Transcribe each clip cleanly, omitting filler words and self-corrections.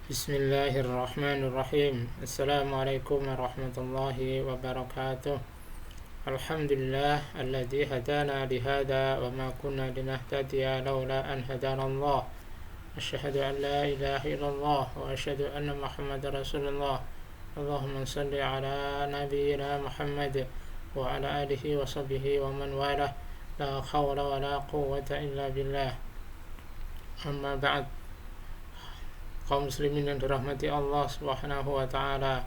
Bismillahirrahmanirrahim. Assalamualaikum warahmatullahi wabarakatuh. Alhamdulillah alladzi hadana lihada wa ma kunna linahtadiya laula an hadana Allah. Asyhadu an la ilaha illallah wa asyhadu anna Muhammadar Rasulullah. Allahumma shalli ala nabiyyina Muhammad wa ala alihi wa sahbihi wa man walah. La hawla wa la quwwata illa billah. Amma ba'd. Kaum muslimin yang dirahmati Allah Subhanahu wa taala,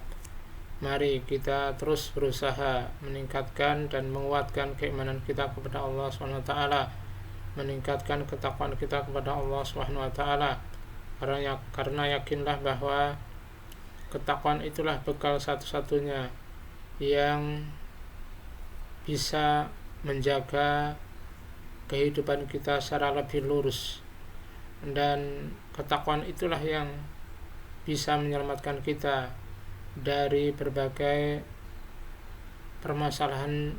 mari kita terus berusaha meningkatkan dan menguatkan keimanan kita kepada Allah Subhanahu wa taala, meningkatkan ketakwaan kita kepada Allah Subhanahu wa taala, karena yakinlah bahwa ketakwaan itulah bekal satu-satunya yang bisa menjaga kehidupan kita secara lebih lurus, dan ketakwaan itulah yang bisa menyelamatkan kita dari berbagai permasalahan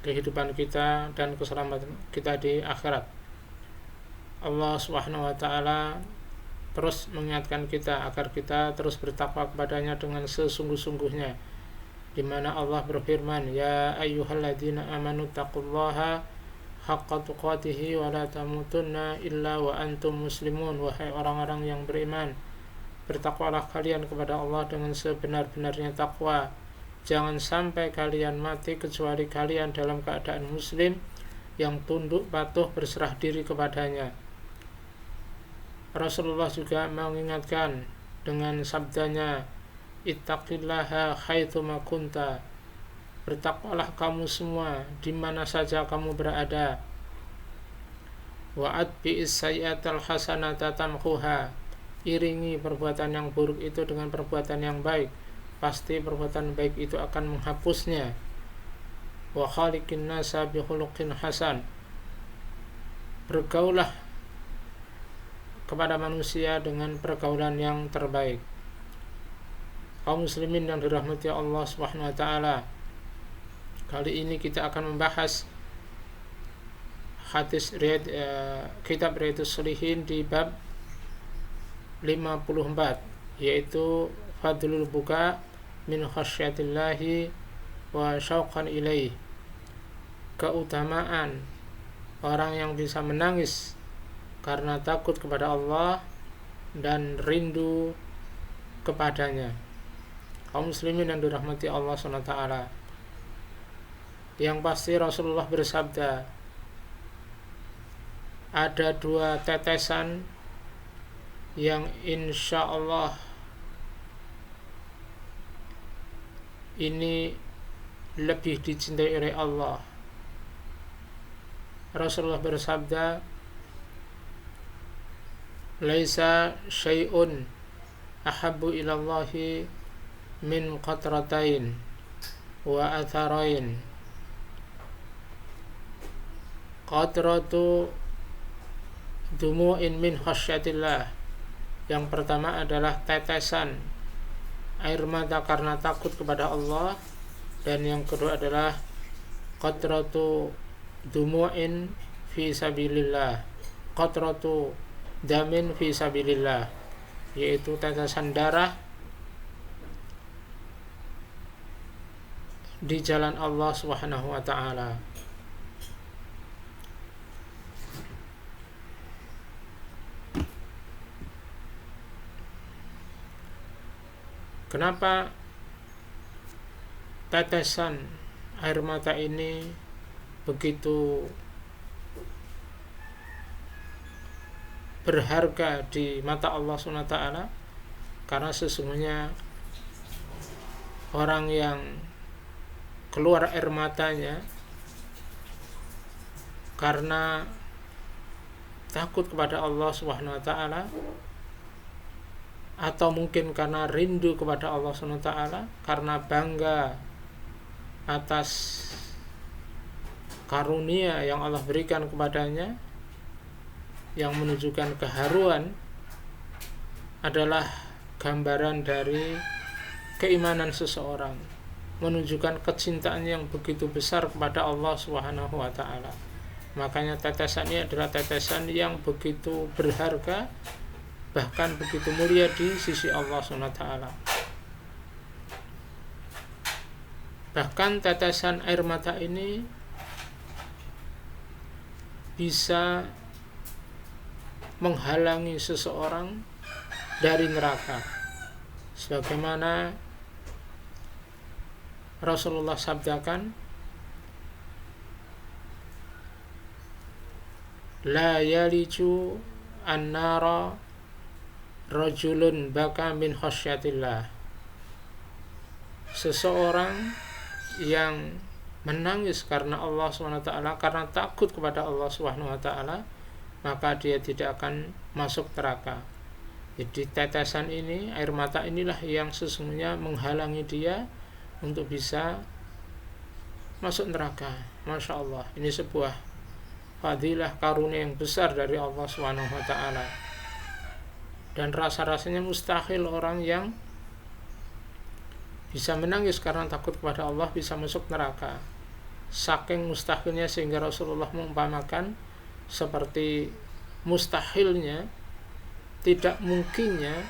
kehidupan kita dan keselamatan kita di akhirat. Allah Subhanahu wa taala terus mengingatkan kita agar kita terus bertakwa kepadanya dengan sesungguh-sungguhnya, di mana Allah berfirman, ya ayyuhalladzina amanu taqullaha haqqa tuqatihi wa la tamutunna illa wa antum muslimun. Wahai orang-orang yang beriman, bertakwalah kalian kepada Allah dengan sebenar-benarnya takwa. Jangan sampai kalian mati kecuali kalian dalam keadaan muslim yang tunduk patuh berserah diri kepadanya. Rasulullah juga mengingatkan dengan sabdanya, ittaqillaha haitsuma kunta. Bertakwalah kamu semua di mana saja kamu berada. Wa atbi'is sayyi'atal hasanata tamhuha. Iringi perbuatan yang buruk itu dengan perbuatan yang baik, pasti perbuatan baik itu akan menghapusnya. Wa khaliqin nasa bi khuluqin hasan. Bergaulah kepada manusia dengan pergaulan yang terbaik. Kaum muslimin yang dirahmati Allah Subhanahu wa taala, kali ini kita akan membahas hadis kitab Riyadhus Shalihin di bab 54, yaitu fadlul buka min khasyatillahi wa syauqan ilaih. Keutamaan orang yang bisa menangis karena takut kepada Allah dan rindu kepadanya. Kaum muslimin yang dirahmati Allah SWT, yang pasti Rasulullah bersabda, ada dua tetesan yang insya Allah ini lebih dicintai oleh Allah. Rasulullah bersabda, laisa syai'un ahabbu ilallahi min qatratain wa atharain. Qatratu dumu'in min khasyatillah. Yang pertama adalah tetesan air mata karena takut kepada Allah, dan yang kedua adalah qatratu dumu'in fi sabilillah, qatratu damin fi sabilillah, yaitu tetesan darah di jalan Allah Subhanahu wa taala. Kenapa tetesan air mata ini begitu berharga di mata Allah SWT? Karena sesungguhnya orang yang keluar air matanya karena takut kepada Allah SWT, atau mungkin karena rindu kepada Allah SWT, karena bangga atas karunia yang Allah berikan kepadanya, yang menunjukkan keharuan, adalah gambaran dari keimanan seseorang, menunjukkan kecintaan yang begitu besar kepada Allah Subhanahu wa taala. Makanya tetesan ini adalah tetesan yang begitu berharga bahkan begitu mulia di sisi Allah SWT. Bahkan tetesan air mata ini bisa menghalangi seseorang dari neraka, sebagaimana Rasulullah sabdakan, la yaliju an-nara rajulun baka min khasyatillah. Seseorang yang menangis karena Allah SWT, karena takut kepada Allah SWT, maka dia tidak akan masuk neraka. Jadi tetesan ini, air mata inilah yang sesungguhnya menghalangi dia untuk bisa masuk neraka. Masya Allah, ini sebuah fadilah, karunia yang besar dari Allah SWT. Dan rasa-rasanya mustahil orang yang bisa menangis karena takut kepada Allah bisa masuk neraka. Saking mustahilnya sehingga Rasulullah mengumpamakan seperti mustahilnya, tidak mungkinnya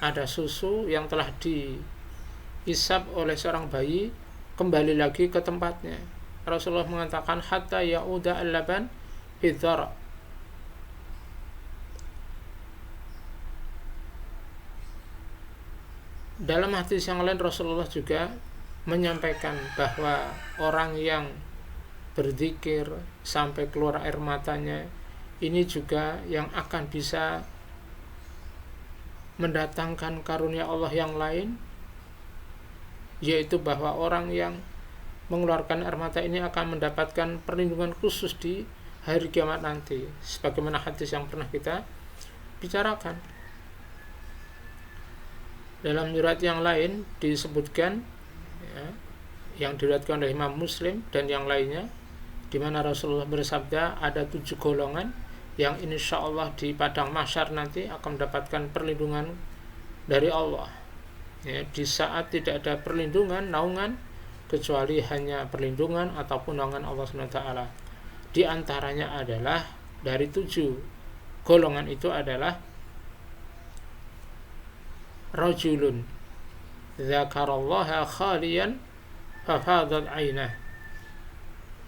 ada susu yang telah dihisap oleh seorang bayi kembali lagi ke tempatnya. Rasulullah mengatakan hatta ya'uda al-laban bidhar. Dalam hadis yang lain Rasulullah juga menyampaikan bahwa orang yang berzikir sampai keluar air matanya ini juga yang akan bisa mendatangkan karunia Allah yang lain, yaitu bahwa orang yang mengeluarkan air mata ini akan mendapatkan perlindungan khusus di hari kiamat nanti, sebagaimana hadis yang pernah kita bicarakan. Dalam riwayat yang lain disebutkan, ya, yang diriwayatkan oleh Imam Muslim dan yang lainnya, di mana Rasulullah bersabda ada 7 golongan yang insya Allah di padang mahsyar nanti akan mendapatkan perlindungan dari Allah, ya, di saat tidak ada perlindungan, naungan, kecuali hanya perlindungan ataupun naungan Allah SWT. Di antaranya adalah dari 7 golongan itu adalah rajulun dzakarallaha khaliyan fafadat ainah,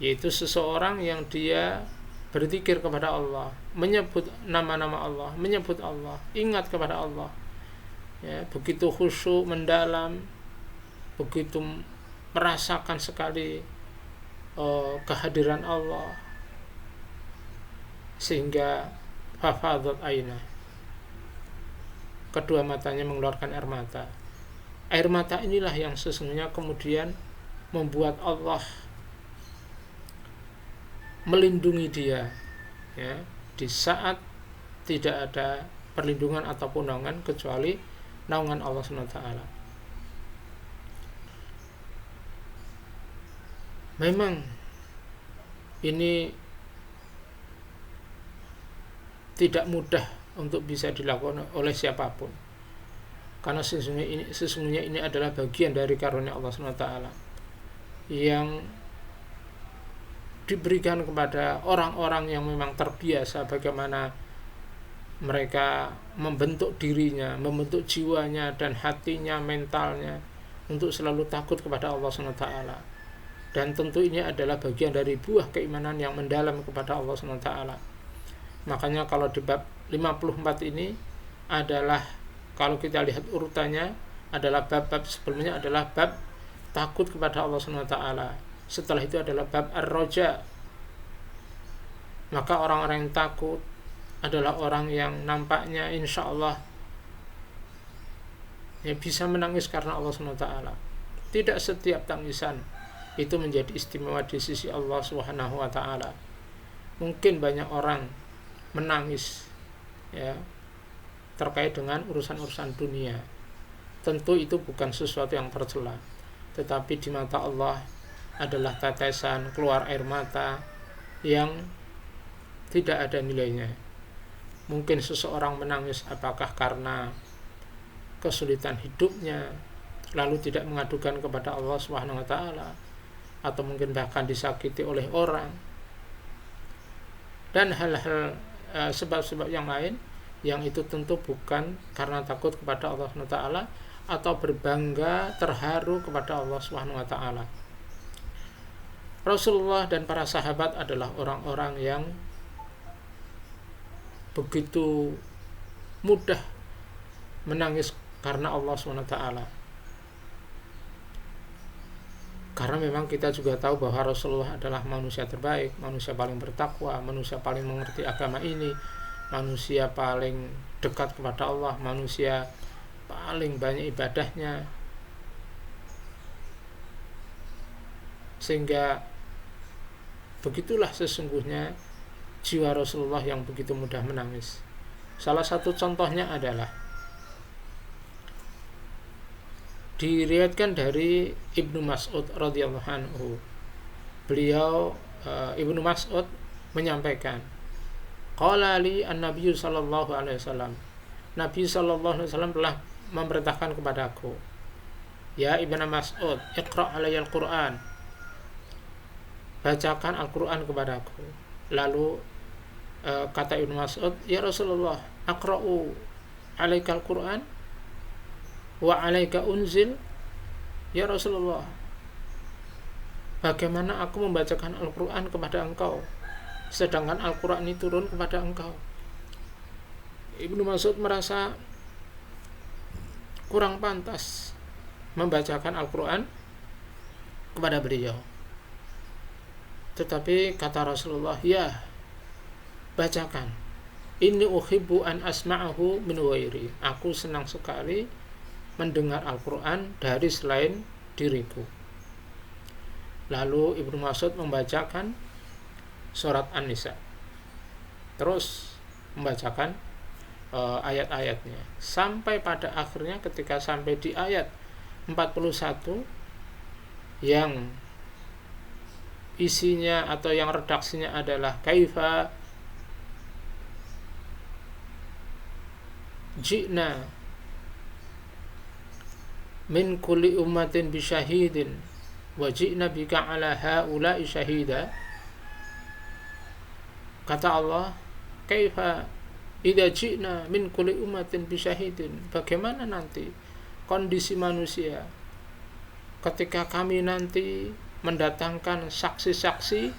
yaitu seseorang yang dia berzikir kepada Allah, menyebut nama-nama Allah, menyebut Allah, ingat kepada Allah, ya, begitu khusyuk mendalam, begitu merasakan sekali kehadiran Allah, sehingga fafadat ainah, kedua matanya mengeluarkan air mata. Air mata inilah yang sesungguhnya kemudian membuat Allah melindungi dia, ya, di saat tidak ada perlindungan ataupun naungan kecuali naungan Allah SWT. Memang ini tidak mudah untuk bisa dilakukan oleh siapapun, karena sesungguhnya ini adalah bagian dari karunia Allah SWT yang diberikan kepada orang-orang yang memang terbiasa bagaimana mereka membentuk dirinya, membentuk jiwanya dan hatinya, mentalnya untuk selalu takut kepada Allah SWT. Dan tentu ini adalah bagian dari buah keimanan yang mendalam kepada Allah SWT. Makanya kalau di bab 54 ini adalah, kalau kita lihat urutannya, adalah bab-bab sebelumnya adalah bab takut kepada Allah SWT. Setelah itu adalah bab ar-roja. Maka orang-orang yang takut adalah orang yang nampaknya insya Allah ya bisa menangis karena Allah SWT. Tidak setiap tangisan itu menjadi istimewa di sisi Allah SWT. Mungkin banyak orang menangis, ya, terkait dengan urusan-urusan dunia. Tentu itu bukan sesuatu yang tercela, tetapi di mata Allah adalah tetesan keluar air mata yang tidak ada nilainya. Mungkin seseorang menangis apakah karena kesulitan hidupnya lalu tidak mengadukan kepada Allah SWT, atau mungkin bahkan disakiti oleh orang dan hal-hal sebab-sebab yang lain yang itu tentu bukan karena takut kepada Allah SWT atau berbangga terharu kepada Allah SWT. Rasulullah dan para sahabat adalah orang-orang yang begitu mudah menangis karena Allah SWT. Karena memang kita juga tahu bahwa Rasulullah adalah manusia terbaik, manusia paling bertakwa, manusia paling mengerti agama ini, manusia paling dekat kepada Allah, manusia paling banyak ibadahnya. Sehingga begitulah sesungguhnya jiwa Rasulullah yang begitu mudah menangis. Salah satu contohnya adalah diriwayatkan dari Ibnu Mas'ud radhiyallahu anhu. Beliau Ibnu Mas'ud menyampaikan, qala li an-nabiy sallallahu alaihi wasallam. Nabi sallallahu alaihi wasallam telah memerintahkan kepadaku, ya Ibnu Mas'ud, iqra' alayya al-Qur'an. Bacakan Al-Qur'an kepadaku. Lalu kata Ibnu Mas'ud, ya Rasulullah, aqra'u alaika al-Qur'an wa alaika unzil. Ya Rasulullah, bagaimana aku membacakan Al-Quran kepada engkau sedangkan Al-Quran ini turun kepada engkau? Ibnu Mas'ud merasa kurang pantas membacakan Al-Quran kepada beliau. Tetapi kata Rasulullah, ya, bacakan. Inni uhibbu an asma'ahu min ghairi. Aku senang sekali mendengar Al-Quran dari selain diriku. Lalu Ibnu Mas'ud membacakan surat An-Nisa, terus membacakan ayat-ayatnya sampai pada akhirnya ketika sampai di ayat 41 yang isinya atau yang redaksinya adalah kaifa ji'na min kulli ummatin bisyahidin wa ji'na bika ala haula'i syahida. Kata Allah, kaifa idza ji'na min kulli ummatin bisyahidin. Bagaimana nanti kondisi manusia ketika kami nanti mendatangkan saksi-saksi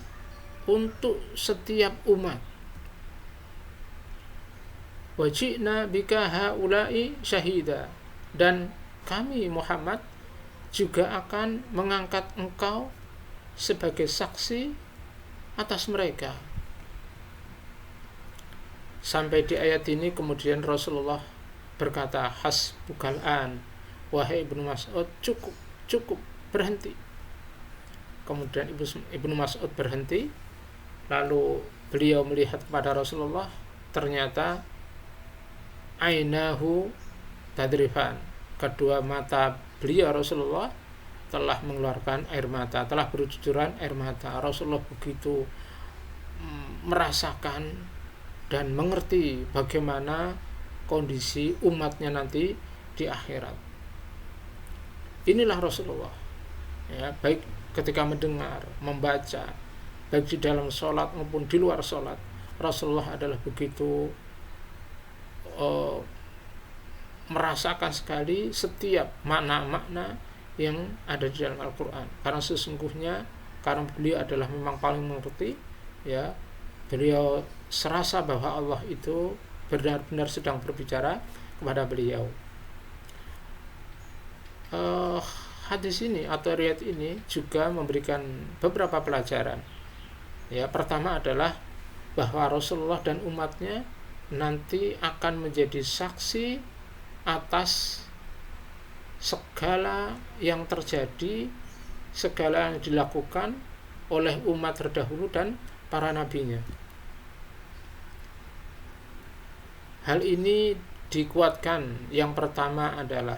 untuk setiap umat. Wa ji'na bika haula'i syahida. Dan kami Muhammad juga akan mengangkat engkau sebagai saksi atas mereka. Sampai di ayat ini kemudian Rasulullah berkata, hasbukal an, wahai Ibnu Mas'ud, cukup, berhenti. Kemudian Ibnu Mas'ud berhenti, lalu beliau melihat kepada Rasulullah, ternyata ainahu tadrifan, kedua mata beliau Rasulullah telah mengeluarkan air mata, telah bercucuran air mata. Rasulullah begitu merasakan dan mengerti bagaimana kondisi umatnya nanti di akhirat. Inilah Rasulullah, ya, baik ketika mendengar, membaca, baik di dalam sholat maupun di luar sholat. Rasulullah adalah begitu merasakan sekali setiap makna-makna yang ada di dalam Al-Quran. Karena sesungguhnya karena beliau adalah memang paling mengerti, ya, beliau serasa bahwa Allah itu benar-benar sedang berbicara kepada beliau. Hadis ini atau riwayat ini juga memberikan beberapa pelajaran. Ya, pertama adalah bahwa Rasulullah dan umatnya nanti akan menjadi saksi atas segala yang terjadi, segala yang dilakukan oleh umat terdahulu dan para nabinya. Hal ini dikuatkan, yang pertama adalah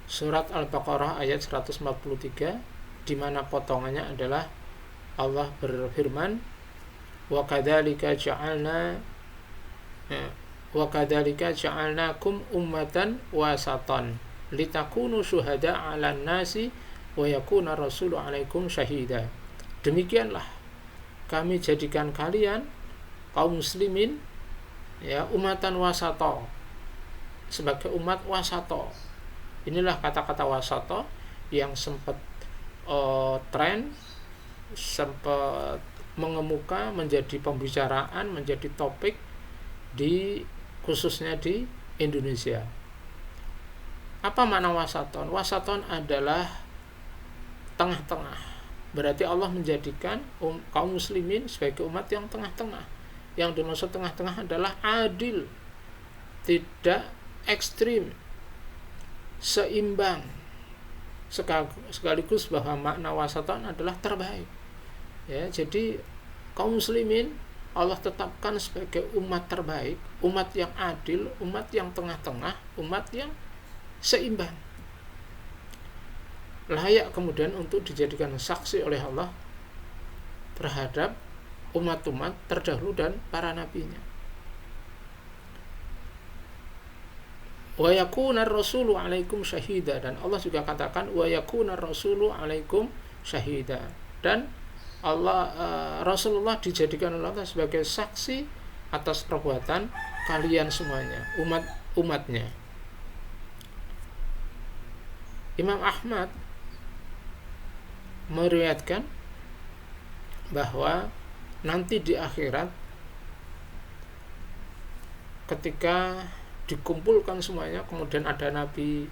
surat Al-Baqarah ayat 143, di mana potongannya adalah Allah berfirman, wa kadzalika ja'alnakum ummatan wasatan litakunu syuhada 'alan nasi wa yakuna rasulu 'alaikum syahida. Demikianlah kami jadikan kalian kaum muslimin ya, umatan wasato, sebagai umat wasato. Inilah kata-kata wasato yang sempat tren, sempat mengemuka, menjadi pembicaraan, menjadi topik khususnya di Indonesia. Apa makna wasaton? Wasaton adalah tengah-tengah. Berarti Allah menjadikan kaum muslimin sebagai umat yang tengah-tengah. Yang dimaksud tengah-tengah adalah adil, tidak ekstrim, seimbang. Sekaligus bahwa makna wasaton adalah terbaik. Ya, jadi kaum muslimin Allah tetapkan sebagai umat terbaik, umat yang adil, umat yang tengah-tengah, umat yang seimbang, layak kemudian untuk dijadikan saksi oleh Allah terhadap umat-umat terdahulu dan para nabinya. Wa yakuna rasulu alaikum syahida, dan Allah juga katakan wa yakuna rasulu alaikum syahida, dan Rasulullah dijadikan oleh Allah sebagai saksi atas perbuatan kalian semuanya, umatnya. Imam Ahmad meriwayatkan bahwa nanti di akhirat ketika dikumpulkan semuanya, kemudian ada nabi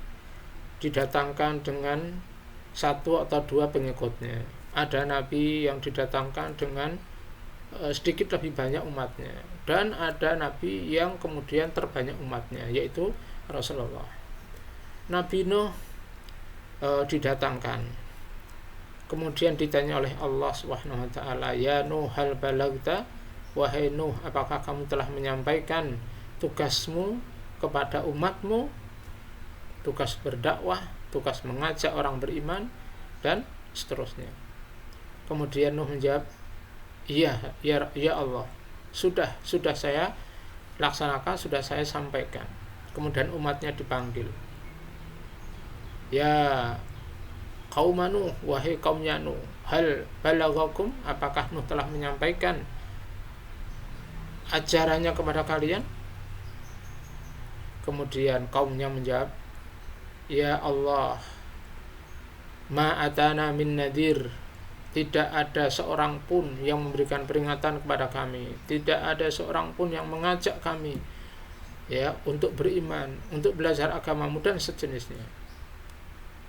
didatangkan dengan satu atau dua pengikutnya, ada nabi yang didatangkan dengan sedikit lebih banyak umatnya, dan ada nabi yang kemudian terbanyak umatnya, yaitu Rasulullah. Nabi Nuh didatangkan, kemudian ditanya oleh Allah Subhanahu wa taala, ya Nuh hal balagta, wahai Nuh, apakah kamu telah menyampaikan tugasmu kepada umatmu, tugas berdakwah, tugas mengajak orang beriman, dan seterusnya. Kemudian Nuh menjawab, iya ya Allah, sudah saya laksanakan, sudah saya sampaikan. Kemudian umatnya dipanggil, ya kaum Nuh, wahai kaumnya Nuh, hal balagakum, apakah Nuh telah menyampaikan ajarannya kepada kalian? Kemudian kaumnya menjawab, ya Allah, ma atana min nadir, tidak ada seorang pun yang memberikan peringatan kepada kami, tidak ada seorang pun yang mengajak kami ya untuk beriman, untuk belajar agamamu dan sejenisnya,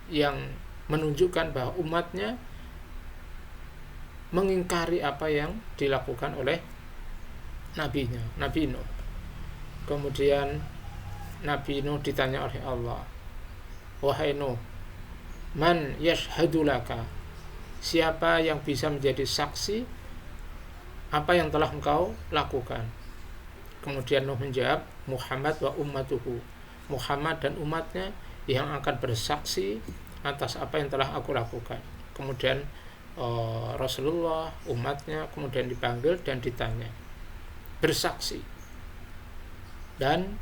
yang menunjukkan bahwa umatnya mengingkari apa yang dilakukan oleh nabinya, Nabi Nuh. Kemudian Nabi Nuh ditanya oleh Allah, wahai Nuh, man yashhadu laka, siapa yang bisa menjadi saksi apa yang telah engkau lakukan? Kemudian Nuh menjawab, Muhammad wa ummatuhu, Muhammad dan umatnya yang akan bersaksi atas apa yang telah aku lakukan. Kemudian Rasulullah, umatnya kemudian dipanggil dan ditanya, bersaksi, dan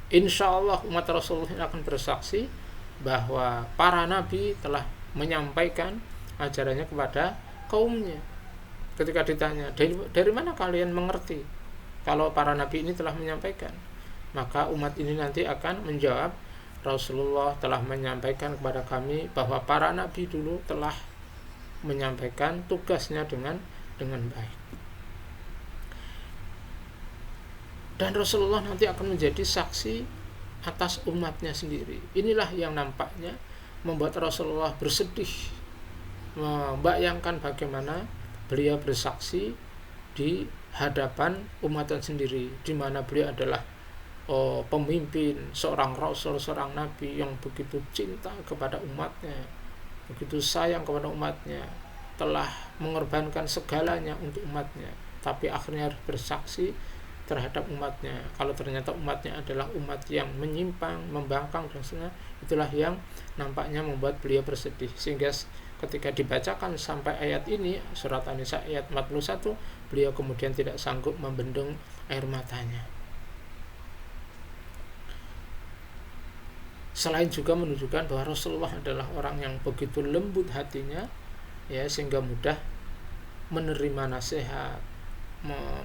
insya Allah umat Rasulullah akan bersaksi bahwa para nabi telah menyampaikan ajarannya kepada kaumnya. Ketika ditanya, dari mana kalian mengerti kalau para nabi ini telah menyampaikan? Maka umat ini nanti akan menjawab, Rasulullah telah menyampaikan kepada kami bahwa para nabi dulu telah menyampaikan tugasnya dengan baik. Dan Rasulullah nanti akan menjadi saksi atas umatnya sendiri. Inilah yang nampaknya membuat Rasulullah bersedih, membayangkan bagaimana beliau bersaksi di hadapan umatnya sendiri, di mana beliau adalah pemimpin, seorang rasul, seorang nabi yang begitu cinta kepada umatnya, begitu sayang kepada umatnya, telah mengorbankan segalanya untuk umatnya, tapi akhirnya harus bersaksi terhadap umatnya. Kalau ternyata umatnya adalah umat yang menyimpang, membangkang dan sebagainya, itulah yang nampaknya membuat beliau bersedih. Sehingga ketika dibacakan sampai ayat ini, surat An-Nisa ayat 41, beliau kemudian tidak sanggup membendung air matanya. Selain juga menunjukkan bahwa Rasulullah adalah orang yang begitu lembut hatinya, ya, sehingga mudah menerima nasihat,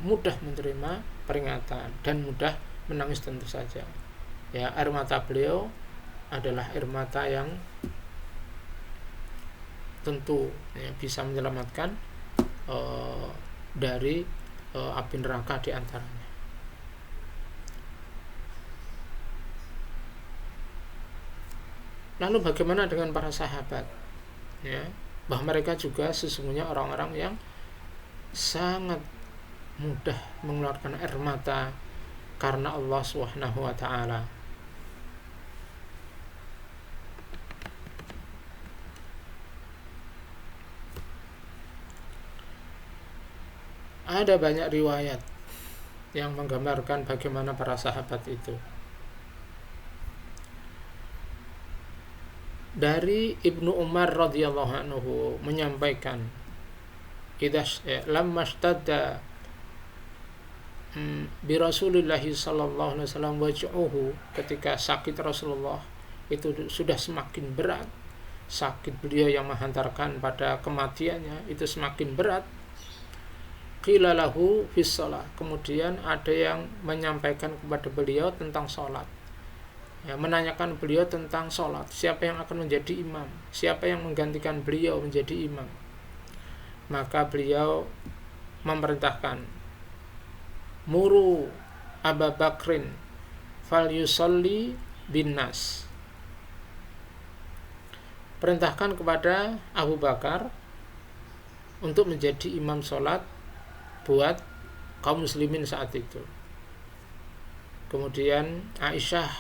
mudah menerima peringatan dan mudah menangis tentu saja. Ya, air mata beliau adalah air mata yang tentu ya, bisa menyelamatkan dari api neraka di antaranya. Lalu bagaimana dengan para sahabat? Ya, bahwa mereka juga sesungguhnya orang-orang yang sangat mudah mengeluarkan air mata karena Allah Subhanahu wa taala. Ada banyak riwayat yang menggambarkan bagaimana para sahabat itu. Dari Ibnu Umar radhiyallahu anhu menyampaikan, lamma ishtadda bi Rasulillah sallallahu alaihi wasallam waj'uhu, ketika sakit Rasulullah itu sudah semakin berat, sakit beliau yang menghantarkan pada kematiannya itu semakin berat. Qila lahu fis shalah, kemudian ada yang menyampaikan kepada beliau tentang sholat, ya, menanyakan beliau tentang sholat, siapa yang akan menjadi imam, siapa yang menggantikan beliau menjadi imam. Maka beliau memerintahkan, muru Abu Bakrin fal yusalli bin nas, perintahkan kepada Abu Bakar untuk menjadi imam sholat buat kaum muslimin saat itu. Kemudian Aisyah,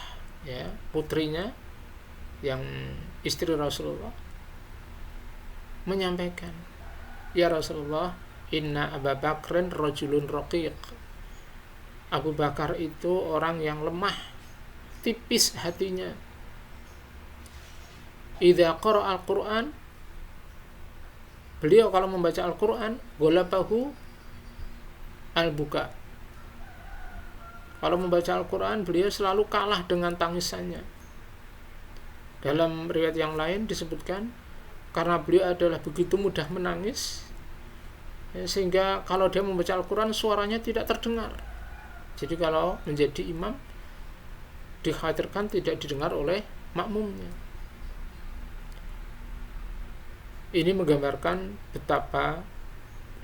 ya, putrinya yang istri Rasulullah, menyampaikan, ya Rasulullah, inna Abu Bakrin rajulun raqiq, Abu Bakar itu orang yang lemah, tipis hatinya. Idza qara'a al-Qur'an, beliau kalau membaca Al-Qur'an, ghalabahu al-buka, kalau membaca Al-Quran beliau selalu kalah dengan tangisannya. Dalam riwayat yang lain disebutkan karena beliau adalah begitu mudah menangis, ya, sehingga kalau dia membaca Al-Quran suaranya tidak terdengar. Jadi kalau menjadi imam dikhawatirkan tidak didengar oleh makmumnya. Ini menggambarkan betapa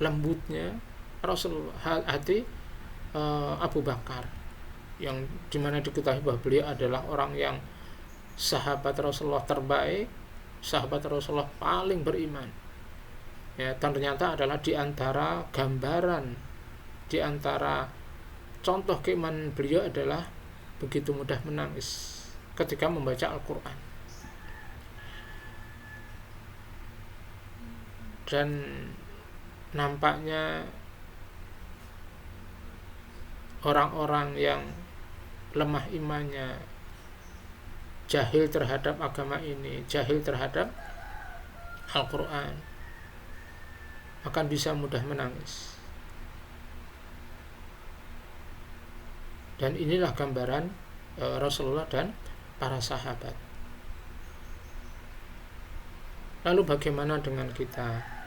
lembutnya Rasulullah, hati Abu Bakar, yang dimana diketahui bahwa beliau adalah orang yang sahabat Rasulullah terbaik, sahabat Rasulullah paling beriman, ya, dan ternyata adalah diantara gambaran, diantara contoh keimanan beliau adalah begitu mudah menangis ketika membaca Al-Quran. Dan nampaknya orang-orang yang lemah imannya, jahil terhadap agama ini, jahil terhadap Al-Quran, akan bisa mudah menangis. Dan inilah gambaran Rasulullah dan para sahabat. Lalu bagaimana dengan kita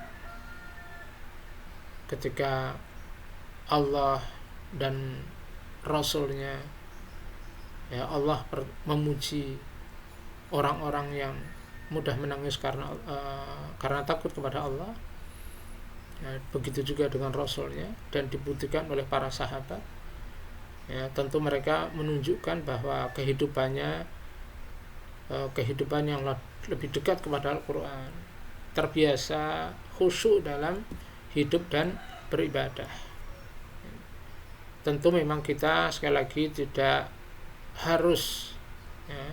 ketika Allah dan Rasulnya, ya, Allah memuji orang-orang yang mudah menangis karena takut kepada Allah, ya, begitu juga dengan Rasulnya, dan dibuktikan oleh para sahabat, ya, tentu mereka menunjukkan bahwa kehidupannya kehidupan yang lebih dekat kepada Al-Quran, terbiasa khusyuk dalam hidup dan beribadah. Tentu memang kita sekali lagi tidak harus, ya,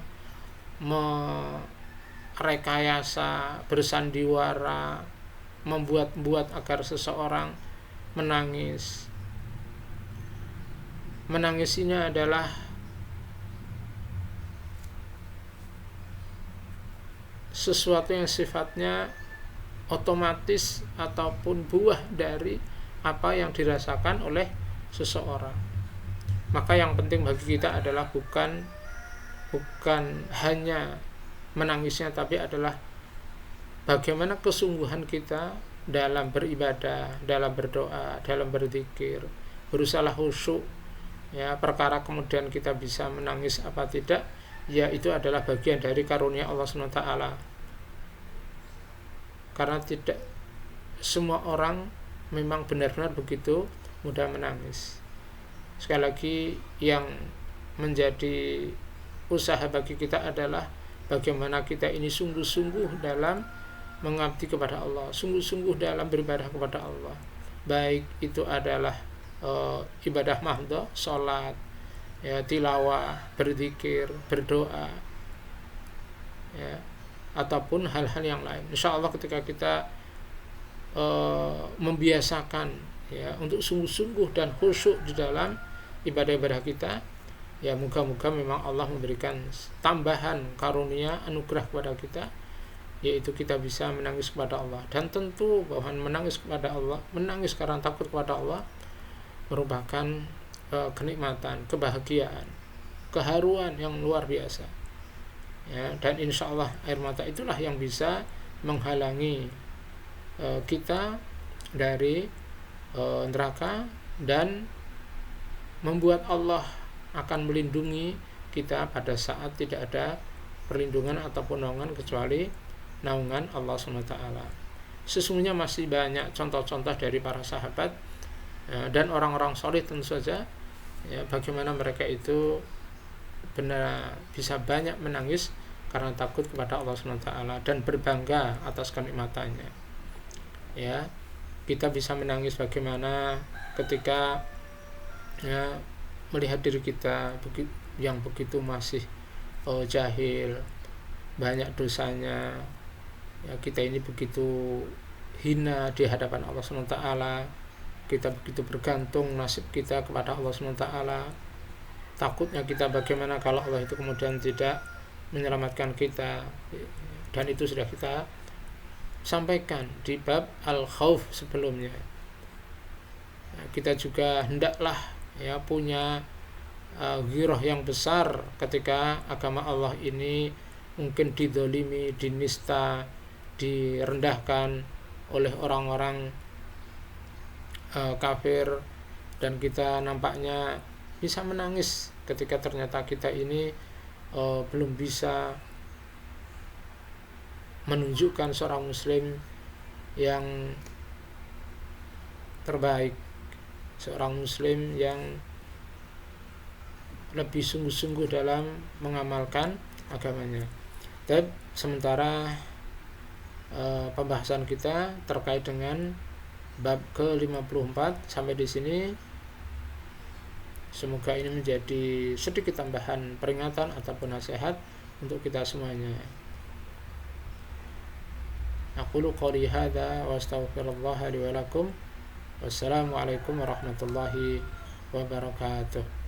merekayasa, bersandiwara, membuat agar seseorang menangis. Menangisinya adalah sesuatu yang sifatnya otomatis ataupun buah dari apa yang dirasakan oleh seseorang. Maka yang penting bagi kita adalah bukan hanya menangisnya, tapi adalah bagaimana kesungguhan kita dalam beribadah, dalam berdoa, dalam berzikir, berusaha khusyuk, ya perkara kemudian kita bisa menangis apa tidak, ya itu adalah bagian dari karunia Allah SWT. Karena tidak semua orang memang benar-benar begitu mudah menangis. Sekali lagi, yang menjadi usaha bagi kita adalah bagaimana kita ini sungguh-sungguh dalam mengabdi kepada Allah, sungguh-sungguh dalam beribadah kepada Allah, baik itu adalah ibadah mahdhah, sholat, ya, tilawah, berzikir, berdoa, ya, ataupun hal-hal yang lain. Insya Allah ketika kita membiasakan, ya, untuk sungguh-sungguh dan khusyuk di dalam ibadah-ibadah kita, ya moga-moga memang Allah memberikan tambahan karunia anugerah kepada kita, yaitu kita bisa menangis kepada Allah. Dan tentu bahwa menangis kepada Allah, menangis karena takut kepada Allah, merupakan kenikmatan, kebahagiaan, keharuan yang luar biasa, ya. Dan insya Allah air mata itulah yang bisa menghalangi kita dari neraka, dan membuat Allah akan melindungi kita pada saat tidak ada perlindungan ataupun naungan kecuali naungan Allah SWT. Sesungguhnya masih banyak contoh-contoh dari para sahabat, ya, dan orang-orang soleh tentu saja, ya, bagaimana mereka itu benar bisa banyak menangis karena takut kepada Allah SWT dan berbangga atas kenikmatannya. Ya, kita bisa menangis bagaimana ketika, ya, melihat diri kita yang begitu masih jahil, banyak dosanya, ya, kita ini begitu hina di hadapan Allah SWT, kita begitu bergantung nasib kita kepada Allah SWT. Takutnya kita bagaimana kalau Allah itu kemudian tidak menyelamatkan kita, dan itu sudah kita sampaikan di bab al-khauf sebelumnya. Nah, kita juga hendaklah, ya, punya ghirah yang besar ketika agama Allah ini mungkin didolimi, dinista, direndahkan oleh orang-orang kafir, dan kita nampaknya bisa menangis ketika ternyata kita ini belum bisa menunjukkan seorang muslim yang terbaik, seorang muslim yang lebih sungguh-sungguh dalam mengamalkan agamanya. Dan sementara pembahasan kita terkait dengan bab ke-54 sampai di sini, semoga ini menjadi sedikit tambahan peringatan ataupun nasihat untuk kita semuanya. Aqulu qouli hadza wa astaghfirullah li wa lakum. Wassalamualaikum warahmatullahi wabarakatuh.